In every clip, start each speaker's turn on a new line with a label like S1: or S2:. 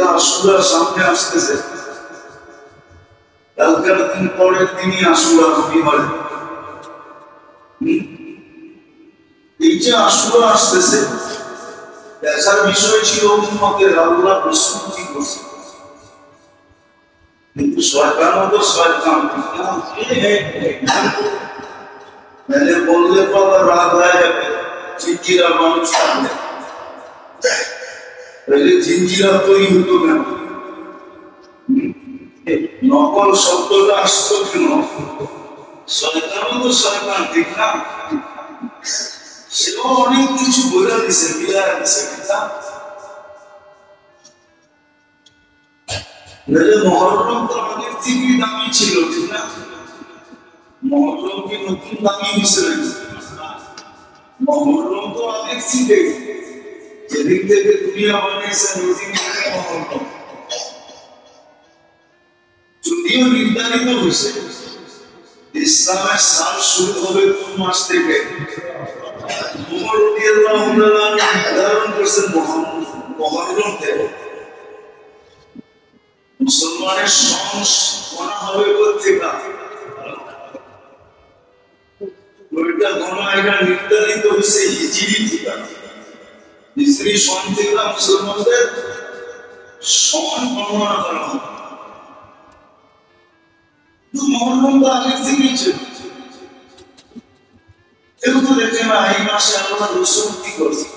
S1: যে আশুরা সামনে আসতেছে, কালকের দিন পরের দিনই আশুরা রবিবারে, এই যে আশুরা আসতেছে দেখার বিষয় ছিল উম্মতের আল্লাহ প্রস্তুতি করছে, কিন্তু শয়তানও তো শয়তান, মেলে বললে তো আবার রাগ হয়ে যাবে, জিঞ্জিরা মানুষ থাকবে, তাহলে জিঞ্জিরা তৈরি হতো কেন? নকল শব্দটা আসতো কেন? শয়তানও তো শয়তান, ঠিক না? সেও অনেক কিছু বলে দিছে, মিলায় দিছে, ঠিক না? মহরম তো আগের থেকেই দামি ছিল, ঠিক না? মহরম কি নতুন দামি হয়েছে নাকি? মহরম তো আগের থেকে, যেদিন থেকে দুনিয়া বানিয়েছে নদীন মহরম, যদিও নির্ধারিত হয়েছে ইসলামের সাল শুরু হবে কোন মাস থেকে। উমর রাদিয়াল্লাহু তাআলা নির্ধারণ করেছেন মুহররম থেকে। মুসলমানের সংস গণা হবে কোথেকে? ওইটা গণা এটা নির্ধারিত হয়েছে হিজরি থেকে। হিজরি সন থেকে মুসলমানদের সন গণনা করা হবে। মুহররম তো আগে থেকেই ছিল। কেউ তো দেখে না এই মাসে আল্লাহ রাসূল কি করছে,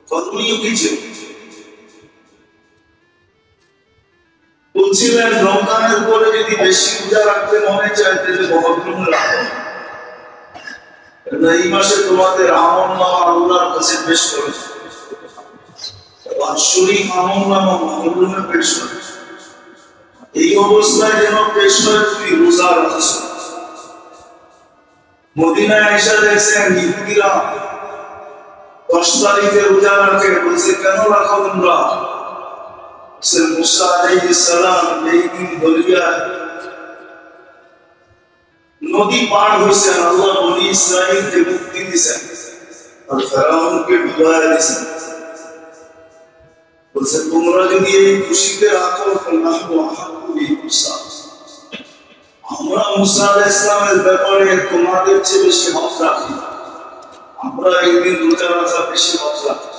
S1: করণীয় কি ছিল? বলছিলেন রমজানের পরে যদি বেশি রোজা রাখতে মনে চায় তাহলে মুহররমে রাখো, এই মাসে তোমাদের আমলনামা আল্লাহর কাছে পেশ করো, বাৎসরিক আমলনামা মুহররমে পেশ করো। এই অবস্থায় যেন পেশ হয় তুমি রোজা রাখছো। মদিনায় এসে দেখছেন ইহুদিরা 10 তারিখে রোজা রাখে, বলছে কেন রাখো তোমরা? মুসা আলাইহিস সালাম এই দিন দরিয়ায় নদী পার হয়েছেন, আল্লাহ বনি ইসরাইলকে মুক্তি দিয়েছেন আর ফেরাউনকে ডুবাইয়া দিয়েছেন। বলছে তোমরা যদি এই খুশিতে রাখো আমরা মুসা আলাইহিস সালামের ব্যাপারে তোমাদের চেয়ে বেশি হক রাখি, আমরা একদিন রোজা রাখা বেশি হক রাখি।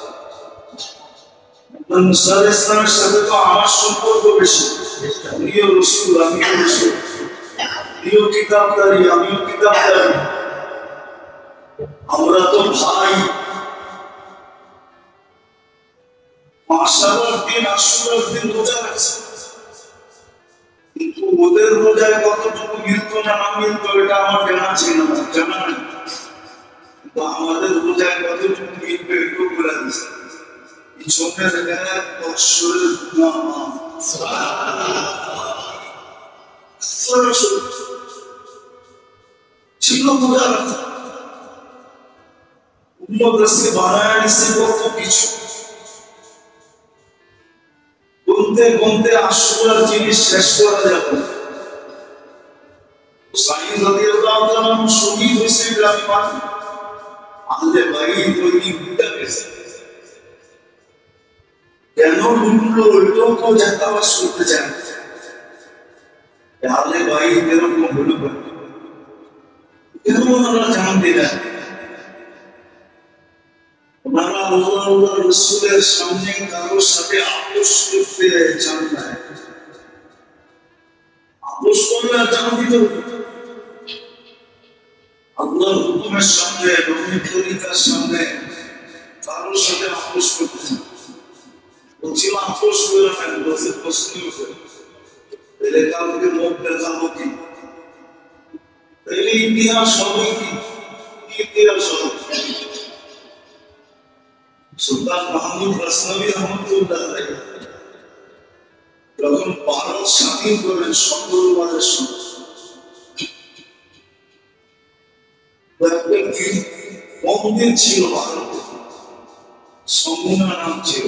S1: মুসা আলাইহিস সালামের সাথে তো আমার সম্পর্ক বেশি, উনিও রাসূল আমিও রাসূল, উনিও কিতাবদারি আমিও কিতাবদারি, আমরা তো ভাই। মাশাআল্লাহ দিন আশুরার দিন রোজা রাখছে, কিন্তু ওদের রোজায় কতটুকু মিলত না না মিলত এটা আমার জানা ছিল না, জানা নেই। কিন্তু আমাদের রোজায় কতটুকু মিলবে একটু বলে দিচ্ছে। পিছনে দেখেন বৎসরের গুনাহ মাফ, ছিল রোজা রাখা। উম্মত রাসূল বানায় নিছে কত কিছু, গুনতে গুনতে আশুরার জিনিস শেষ করা যাবে না। হুসাইন রাদিয়াল্লাহু তাআলা শহীদ হয়েছে গ্রামে মাঠে, আহলে বাইত তৈরি হয়ে গেছে। কেন লুটলো এটাও কেউ জানতাবাস করতে চায় না। আহলে বাইত এরকম হলো কেন ওনারা জানতে না? ওনারা আল্লাহ রাসূলের সামনে কারোর সাথে আপোষ করতে চান না। আপোষ করলে জান দিত আল্লাহর হুকুমের সামনে, নবীর তরিকার সামনে কারোর সাথে আপোষ করতে চান। বলছিল আপোষ করে না, বলছে প্রশ্ন করে তাহলে কাউকে মুখ দেখাবো কি? তাহলে ইতিহাস হবে কি? ইতিহাস হবে। সুলতান মাহমুদ গজনভী রহমতুল্লাহ আলাইহি যখন ভারত স্বাধীন করেন 17 মাসের সময়, মন্দির ছিল ভারতে, সমুনা নাম ছিল।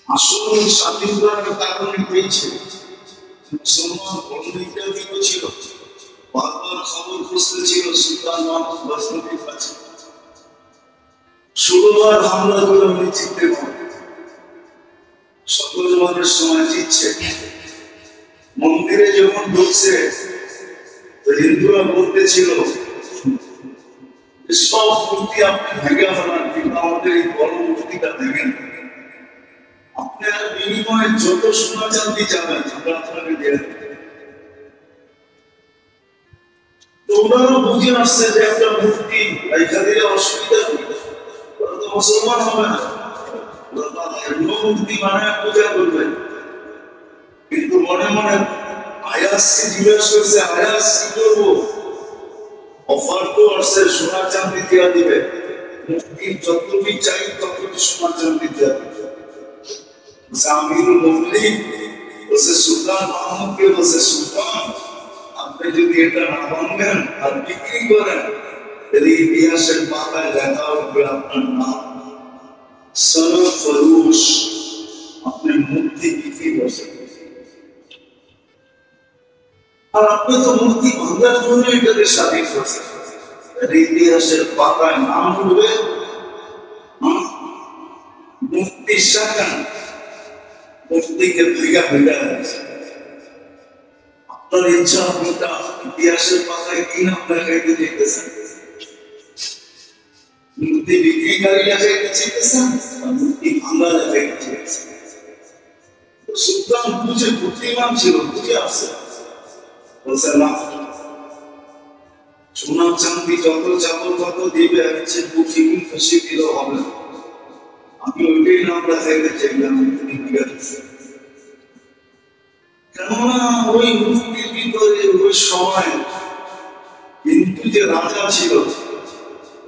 S1: আসল স্বাধীন করার কারণে পেয়েছে মুসলমান পণ্ডিত ছিল, বারবার খবর খুঁজতে ছিল সুলতান মাহমুদ গজনভীর কাছে। ষোলোবার হামলা করে উনি জিততে পারেন, সতেরোবারের সময় জিতছে। মন্দিরে যখন ঢুকছে হিন্দুরা বলতেছিল সব মূর্তি আপনি ভেঙে ফেলান, কিন্তু আমাদের এই বড় মূর্তিটা ভেঙেন, আপনি আর বিনিময়ে যত সোনা চাঁদি যাবেন আমরা আপনাকে দিয়ে দেব। ওনারা বুঝে আসছে যে একটা মূর্তি এখানে অসুবিধা নেই, ওরা তো মুসলমান হবে না, মূর্তি বানায় পূজা করবে। কিন্তু মনে মনে আয়াসকে জিজ্ঞাসা করছে, আয়াস কি করবো, অফার তো আসছে সোনা চাঁদি দেওয়া দিবে, মূর্তি যতটি চাই ততটি সোনা চাঁদি দেওয়া দিবে। আমিরুল মুমিনিন বলছে সুলতান মাহমুদকে, বলছে সুলতান আপনি যদি এটা না ভাঙেন আর বিক্রি করেন, যদি ইতিহাসের পাতায় লেখা হবে আপনার নাম সনদ ফরুশ, আপনি মূর্তি বিক্রি করছেন। আর আপনি তো মূর্তি ভাঙার জন্য এটাকে স্বাধীন করছেন, ইতিহাসের পাতায় নাম উঠবে মূর্তি শাখান, মূর্তিকে ভেঙা ভেঙা গেছে। আপনার ইচ্ছা আপনার ইতিহাসের পাতায় কি নাম লেখাইতে যেতেছেন, মূর্তি বিক্রিকারী লেখাইতে চেয়েছেন, মূর্তি ভাঙা লেখাইতে চেয়েছেন। সুলতান বুঝে, বুদ্ধিমান ছিল, বুঝে আসছে, বলছে না সোনা চাঁদি যত চাবো তত দিবে, হচ্ছে বুঝি খুশি দিলেও হবে, আমি ওইটাই নাম লেখাইতে চাইলাম, তুমি বিঘা দিচ্ছে। কেননা ওই মূর্তির ভিতরে ওই সময় হিন্দু যে রাজা ছিল,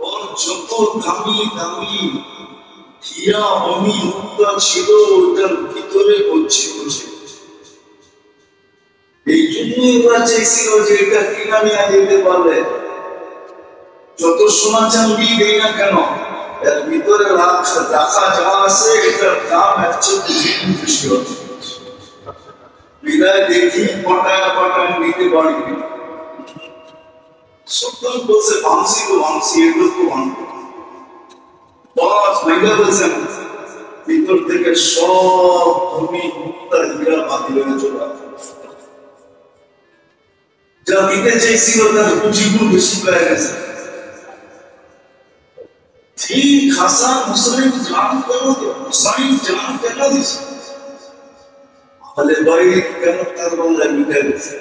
S1: ওর যত দামি দামি হীরা মণি মুক্তা ছিল ওটার ভিতরে ছিল। এই জন্য ওরা চাইছিল যে এটা কিনা নেওয়া যেতে পারবে, যত সোনা চাঁদি দেই না কেন এর ভিতরে রাখা যা আছে এটার দাম একচেয়ে বেশি হবে, বিদায় দেখি পটায় পটায় নিতে পারি। সুলতান বলছে ভাঙছি তো ভাঙছি, এগুলো তো ভাঙবো, বস ভেঙে বলছেন ভিতর থেকে সব ভূমি মুক্তা হীরা বাকি হয়ে চলে যা দিতে চাইছিল তার পুঁজিগুলো বেশি পেয়ে গেছে। ঠিক হাসান হুসাইন জান কেন, হুসাইন জান কেন দিছে, তাহলে বাড়ি কেন তার বাংলায় মিটে গেছে।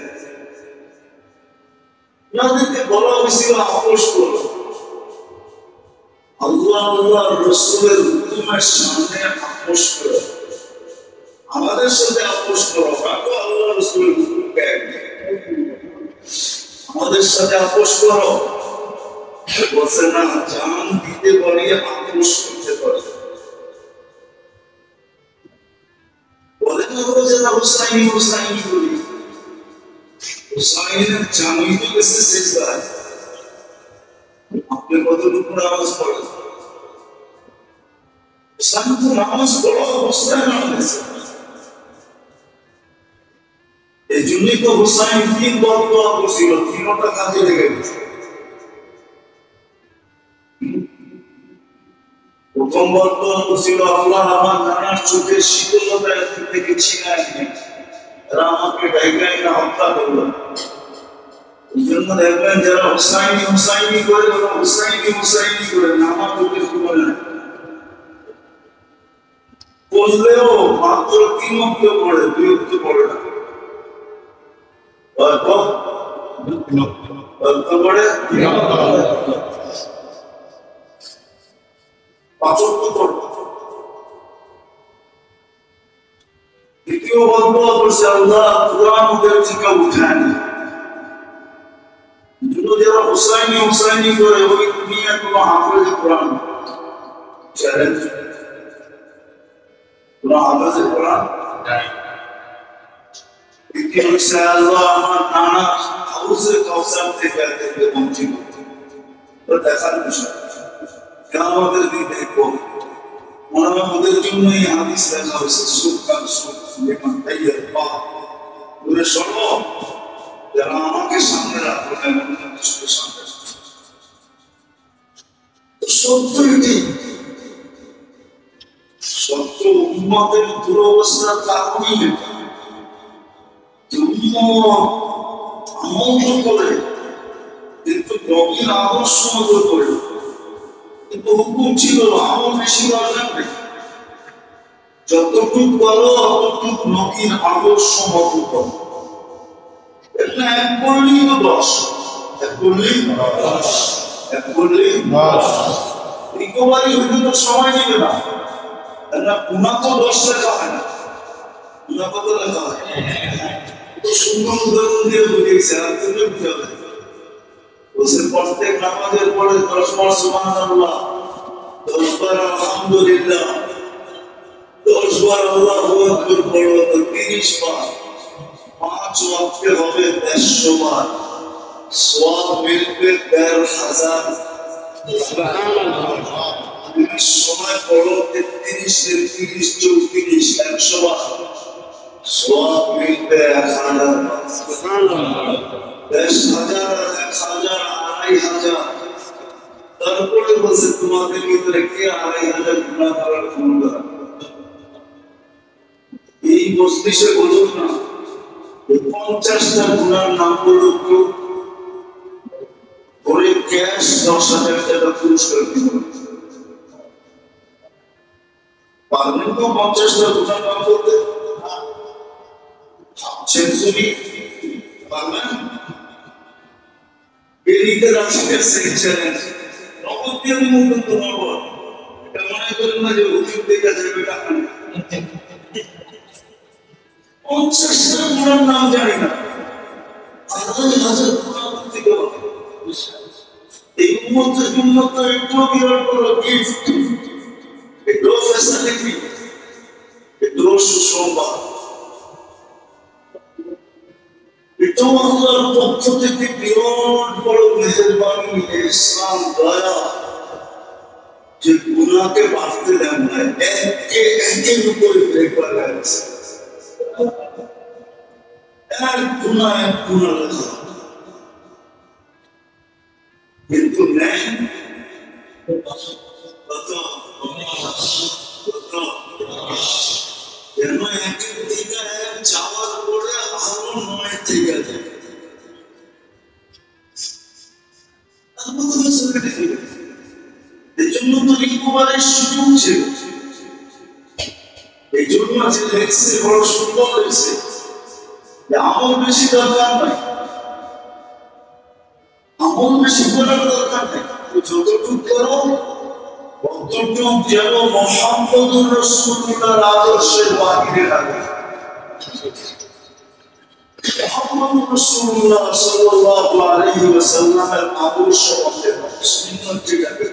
S1: আপনাদেরকে বলা হয়েছিল আপোষ করো, আল্লাহ আল্লাহ রসুলের হুকুমের সামনে আপোষ করো, আমাদের সাথে আপোষ করো, আল্লাহ রসুলের হুকুমকে আমাদের সাথে আপোষ করো। বলছে না, জান দিতে পারি আপোষ করতে পারে, বলে না যে না হুসাইনি হুসাইনি করি, হুসাইনের জানই তো গেছে শেষবার। আপনি কতটুকু নামাজ পড়েন, হুসাইন তো নামাজ পড়া অবস্থায় মারা গেছে। এই জন্যই তো হুসাইন তিন বদদোয়া করছিল, তিনটা কাজে লেগে গেছে। প্রথম বদদোয়া করছিল, আল্লাহ আমার নানার চোখের শীতলতা এত থেকে ছিনায় নেই, এরা আমাকে ডাইগাই না হত্যা করলো। এই জন্য দেখবেন যারা হুসাইনি হুসাইনি করে, ওরা হুসাইনি হুসাইনি করে নামাজ ওদের জীবনে না বললেও মাত্র 3 অক্ট পড়ে, 2 অক্ট পড়ে না, দ্বিতীয় বদদোয়া করছে, আল্লাহ কুরআন ওদের থেকে উঠায়নি। যারা হুসাইনি হুসাইনি করে ওই দুনিয়া কোনো হাফেজ কোরআন চ্যালেঞ্জ, কোনো হাফেজ কোরআন দ্বিতীয় হচ্ছে আল্লাহ আমার নানা হাউসে কাউসার থেকে দেখবে বঞ্চিত, দেখার বিষয় কিয়ামতের দিন দেখবো। মনে হয় ওদের জন্যই হাদিস লেখা হয়েছে, সুলতান সুলতান তাইয়ার পা দূরে সরো, যারা আমাকে সামনে রাখবো না এমন সামনে সত্য এটি। উম্মতের দুরবস্থার কারণই লেখা আমল করে কিন্তু নবীর আদর্শ মতো করে কিন্তু হুকুম ছিল আমল বেশি দরকার নেই যতটুকু বলো ততটুকু নবীর আদর্শ মতো করো এক করলেই তো 10 এক করলেই 10 রিকভারি হইতে তো সময় নেবে না পুনা তো 10 লেখা হয় না পুনা কত লেখা হয় তো সুন্দর উদাহরণ দিয়ে বুঝিয়েছে আর তুমি বুঝাবে বলছে প্রত্যেক নামাজের পরে 10 বার সুবহানাল্লাহ 10 বার আলহামদুলিল্লাহ 10 বার আল্লাহু আকবার পড়ো তো 30 বার 5 ওয়াক্তে হবে 150 বার সওয়াব মিলবে 15,000 সুবহানাল্লাহ সময় পড়ো 33 34 100 বার সওয়াব মিলবে 1000 সুবহানাল্লাহ 10,000 1000 2,500 তারপরে বলছে তোমাদের ভিতরে কে 2,500 গুনাহ করার ক্ষমতা এই মজলিসে বলুন না 50টা গুনার নাম বলো কেউ ওরে ক্যাশ 10,000 টাকা পুরস্কার দিব পারবেন তো 50টা গুনার নাম বলতে সেঞ্চুরি পারবেন এদিকে রাশিদের সেই চ্যালেঞ্জ নগদ দিয়ে আমি মুখ করব এটা মনে করেন না যে হুজুর দেখা যাবে টাকা 50টা গুনার নাম জানি না 1,000 গুনাহ থেকে এই উম্মতের জন্য তো একটু বিরাট বড় গিফট একটু ফ্যাসিলিটি একটু সুসংবাদ এটা আল্লাহর পক্ষ থেকে বিরাট বড় মেহেরবানি ইহসান দয়া যে গুনাহকে বাড়তে দেন না একের উপরে ব্রেক লাগাচ্ছে এক গুনাহ লেখা কিন্তু নেই যেন একের দিকে যাওয়ার পরে আরো 9 থেকে যায় এই জন্য তো রিকভারির সুযোগ ছিল এই জন্য যে লেখছে বড় সুন্দর লেখছে আমল বেশি দরকার নাই আমল বেশি করার দরকার নেই যতটুকু করো ততটুকু যেন মুহাম্মদুর রাসূলুল্লাহর আদর্শের বাহিরে লাগে মুহাম্মদুর রাসূলুল্লাহ সাল্লাল্লাহু আলাইহি ওয়াসাল্লামের আদর্শ মতে সুন্নাত যেটাকে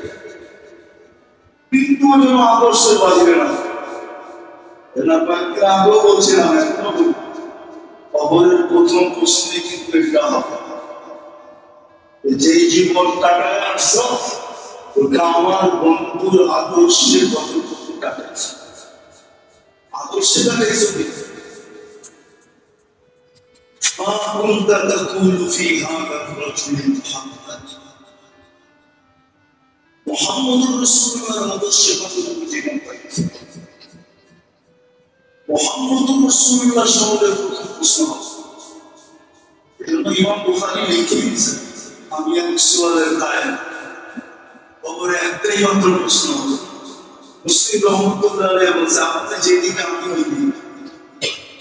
S1: কিন্তু যেন আদর্শের বাহিরে না এটা বাকি আগেও বলছিলাম এখনো কবরের প্রথম প্রশ্নে কিন্তু এটা হবে যেই জীবন কাটায় আসছো ওটা আমার বন্ধুর আদর্শে কতটুকু কাটাচ্ছে আদর্শে কাটাইছো কি ما كنت تقول في هذا الرجل محمد رسول الله আদর্শে কতটুকু জীবন পাইছো মুহাম্মদুর রাসূলুল্লাহ সম্বন্ধে প্রথম প্রশ্ন এজন্য ইমাম বুখারী লিখে দিয়েছেন আমি এক সুয়ালের কায়েল কবরে একটাই মাত্র প্রশ্ন হলো মুসলিম রহমতুল্লাহ আলাইহি বলছে আপনি যেদিকে আমি ওইদিকে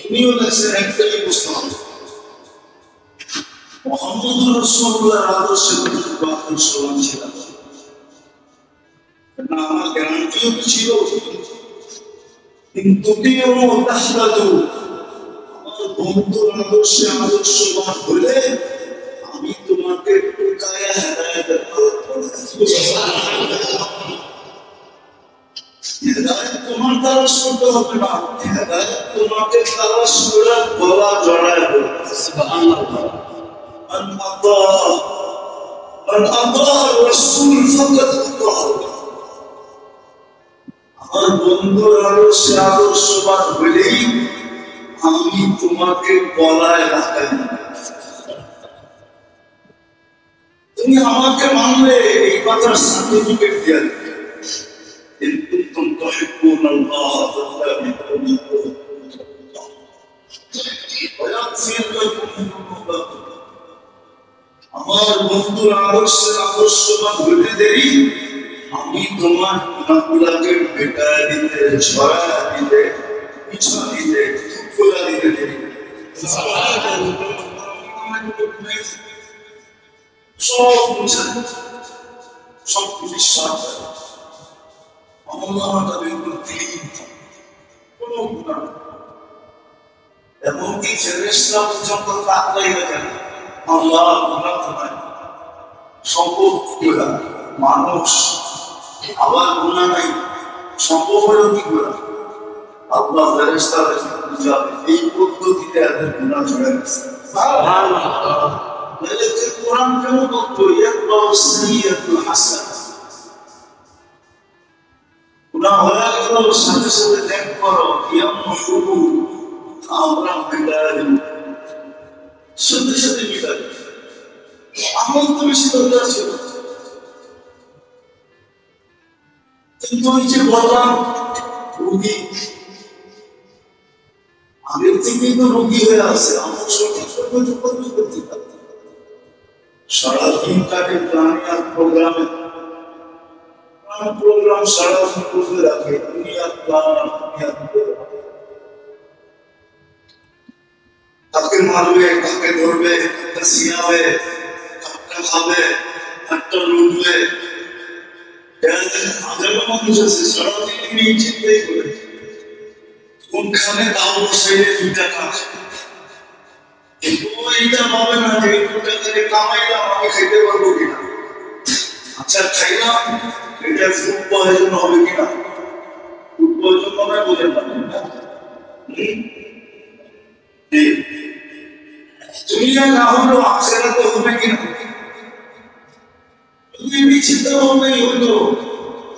S1: উনিও বলছেন একটাই প্রশ্ন হলো মুহাম্মদুর রাসূলুল্লাহর আদর্শে কতটুকু আদর্শবান ছিলেন না আমার গ্যারান্টিও ছিল কিন্তু আমার বন্ধুর আদর্শে আদর্শবান হলে আমি তোমাকে টোকায়া হেদায়েতের পথ হেদায়েত তোমার তালাশ করতে হবে না হেদায়েত তোমাকে তালাশ করে গলা জড়ায় বলতে সুবহানাল্লাহ মান আতা রাসূল ফাকাদ আতা আমার বন্ধুর আদর্শে আদর্শবান হলেই আমি তোমাকে গলায় রাখাই তুমি আমাকে মানলে এই কথার সার্টিফিকেট দিয়ে ইন কুনতুম তুহিব্বুনাল্লাহ ফাত্তাবি'উনি ওয়ায়াগফির লাকুম যুনুবাকুম। আমার বন্ধুর আদর্শবাদ হতে দেরি, আমি তোমার গুনাহগুলোকে মেটায় দিতে, ছড়ায় দিতে, পিছনে দিতে, ফুটফুলা দিতে দেরি। সব বুঝেন, সব বিশ্বাস আল্লাহটা বিলকুল ক্লিন, কোনো গুনাহ নেই। এমনকি ফেরেশতা পর্যন্ত তাকাই দেখেন আল্লাহ গুনাহ নাই, সম্পদ গুনাহ, মানুষ আবার গুনাহ নাই, সম্পদ হলো কি গুনাহ? আল্লাহ ফেরেশতাদের বুঝাবে এই পদ্ধতিতে এদের গুনাহ ঝরে গেছে। সুবহানাল্লাহ। মেলাকে কোরআন কেন বলতো ইয়াকবাউ সাইয়্যাতুল হাসান, গুনাহ হয়ে গেল সাথে সাথে ত্যাগ করো, ইয়ামহু আমরা মিটাই দেব, সাথে সাথে মিটাই। আমল তো বেশি দরকার ছিল, কিন্তু ওই যে বললাম রোগী আগের থেকেই তো রোগী হয়ে আছে, আমল সঠিক করতে পারত। সারাদিন তাকে প্রাণী আর প্রোগ্রামে প্রোগ্রাম সারাদিন করতে রাখে, দুনিয়ার প্রাণ কাকে মারবে, কাকে ধরবে, কাকে সিয়াবে, কাকে খাবে, কাকে লুটবে, হাজারো মানুষ আছে সারাদিন এই চিন্তাই করে কোনখানে দাও বসে দুইটা কাজ। কিন্তু এইটা ভাবে না যে এই দুটা করে কামাইলাম আমি খেতে পারবো কিনা, আচ্ছা খাইলাম এটা ফুড পয়জন হবে কিনা, ফুড পয়জন হবে বলে পারবেন না। দুনিয়া না হলো আখিরাতে হবে কিনা, যদি চিন্তা ভাবনাই হইতো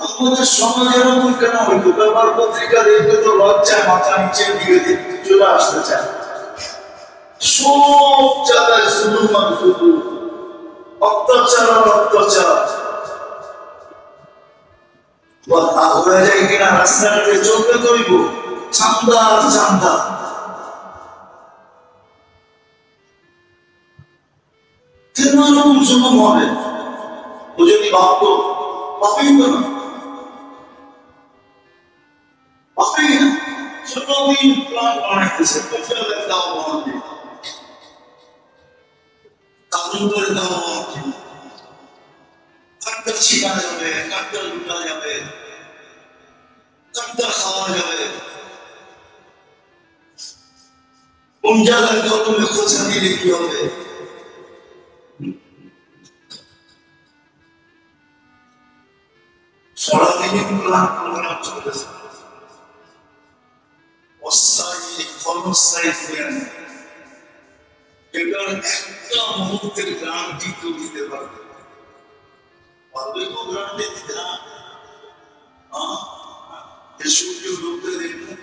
S1: আমাদের সমাজ এরকম কেন হইতো? ব্যাপার পত্রিকা দেখতে তো লজ্জায় মাথা নিচের দিকে চলে আসতে চায়, সব জায়গায় শুধু শুধু অত্যাচার আর অত্যাচার। হয়ে যায় কিনা রাস্তাঘাটে চলতে তৈব চান্দা চান্দা, কেন এরকম জুলুম হবে? ও যদি ভাবতো পাবেই তো না, পাবেই না। ছোটদিন প্ল্যান বানাইতেছে, কোথায় দাও বানাবে, কাজল করে দাও বানাবে, কাটটা ছিনা যাবে, কাটটা লুটা যাবে, কাটটা খাওয়া যাবে, কোন জায়গায় কলমে খোঁজা দিলে কি হবে? সারাদিন প্ল্যান প্রোগ্রাম চলতেছে, অস্থায়ী ক্ষণস্থায়ী প্ল্যান। এটার একটা মুহূর্তের গ্যারান্টি কেউ দিতে পারবে, পারবে কেউ গ্যারান্টি দিতে না? সূর্য ডুবতে দেখুন,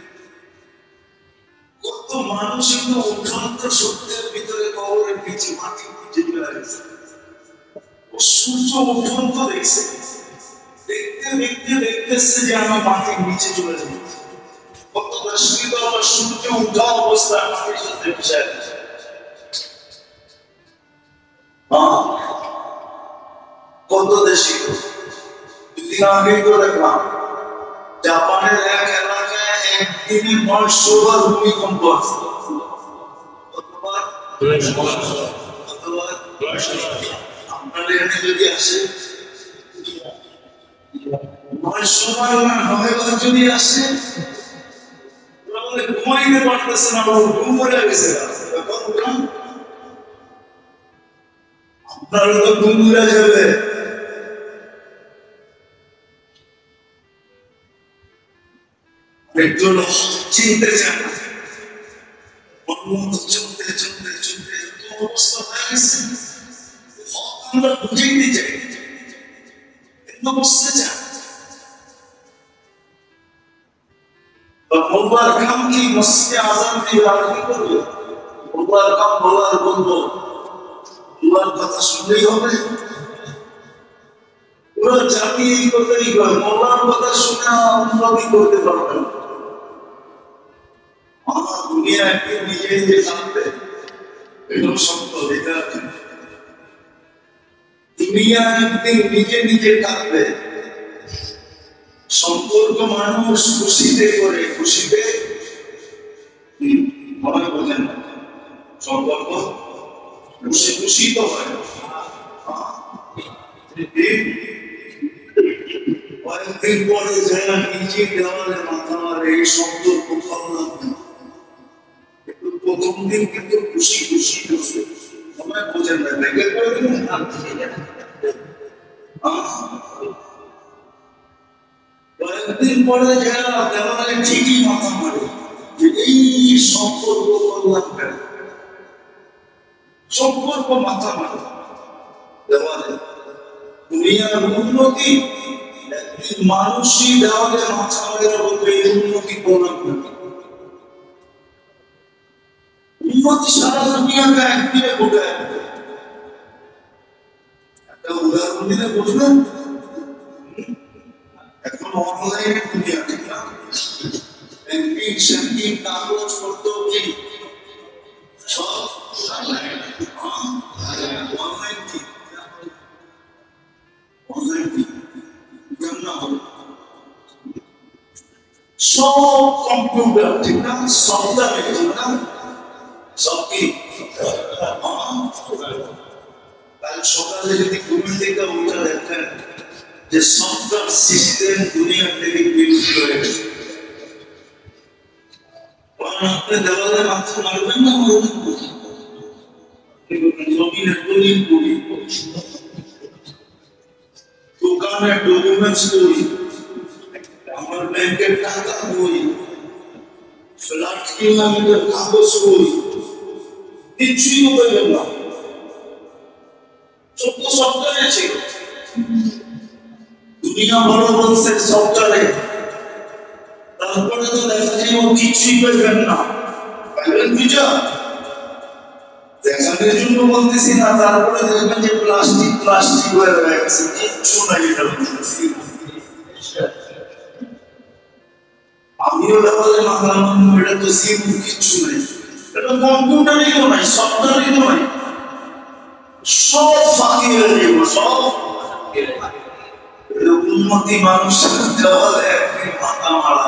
S1: কত মানুষ অত্যন্ত সত্যের ভিতরে কবরের নিচে মাটি খুঁজে গেছে, ও সূর্য অত্যন্ত দেখছে, দেখতে দেখতে দেখতেছে যে আমার মাটির নিচে চলে যাবে। কত দর্শিত আমার সূর্য উঠা অবস্থায় মাটির সাথে মিশে গেছে। কত দেশি দুদিন আগেই তো দেখলাম জাপানের এক এলাকায় একদিনে 900 বার ভূমিকম্প আছে। কতবার? আপনাদের এখানে যদি আসে 900 বার না 9 বার যদি আসে, ঘুমাইতে পারতেছে না, ঘুম পড়ে গেছে। আপনারা তো ঘুম উড়ে যাবে। একজন চিনতে চান না, চলতে চলতে চলতে অবস্থা হয়ে গেছে, আমরা বুঝাইতে চাই কিন্তু বুঝতে চান। বলবার কাম কি মসজিদে আজান দিয়ে আর কি করবে? বলবার কাম বলার বলবো, বলার কথা শুনলেই হবে। পুরো জাতি এই কথাই কয়, মৌলার কথা শুনে উন্নতি করতে পারবে না। আমার দুনিয়া একদিন নিজে নিজে থাকবে, এটাও সত্য। এটা দুনিয়া একদিন নিজে নিজে থাকবে। সম্পর্ক মানুষ খুশিতে করে, খুশিতে মনে বোঝেন না, সম্পর্ক খুশি খুশি তো হয়। কয়েকদিন পরে যারা নিজে দেওয়ালে মাথা মারে, এই সম্পর্ক ভালো লাগবে না। প্রথম দিন কিন্তু খুশি খুশি করছে, মনে বোঝেন না, দেখে কয়েকদিন পরে যারা দেওয়ালে ঠিকই মাথা মারে, এই সম্পর্ক ভালো লাগবে না। সম্পর্ক মাথা মারে দেওয়ালে। দুনিয়ার উন্নতি একদিন মানুষই দেওয়ালে মাথা মারে বলবে এই উন্নতি করলাম না। উন্নতি সারা দুনিয়াকে একদিনে ঘটে। একটা উদাহরণ দিলে বুঝবেন। এখন অনলাইনে দুনিয়া, ঠিক না? ব্যাংকিং স্যাংকিং কাগজ পত্র কি সব অনলাইন। কি অনলাইন কি জানা হলো সব কম্পিউটার, ঠিক না? সফটওয়্যার, ঠিক না? সব কি কাল সকালে যদি ঘুম থেকে উঠে দেখেন যে সফটওয়্যার সিস্টেম দুনিয়া থেকে বিলুপ্ত হয়ে গেছে, আপনি দেওয়ালে মাথা মারবেন না? জমিনের দলিল করি, দোকানের ডকুমেন্টস করি, আমার ব্যাংকের টাকা কই, ফ্ল্যাট কিলোমিটার কাগজ কই, কিছুই করবেন না। সব তো সফটওয়্যারে ছিল। দুনিয়া বড় বলছে সফটওয়্যারে, তারপরে তো দেখা যায় ও কিছুই করবেন না। পাইবেন বুঝা? দেখানোর জন্য বলতেছি না, তারপরে দেখবেন যে প্লাস্টিক প্লাস্টিক হয়ে গেছে, কিচ্ছু নাই। এটা বলতেছি আমিও দেওয়ালে মাথা মারবো, এটা তো সিম, কিচ্ছু নাই। এটা কম্পিউটারই তো নাই, সফটওয়্যারই তো নাই, সব ফাঁকি হয়ে যাবে, সব। উন্নতি মানুষের দেওয়ালে একদিন মাথা মারা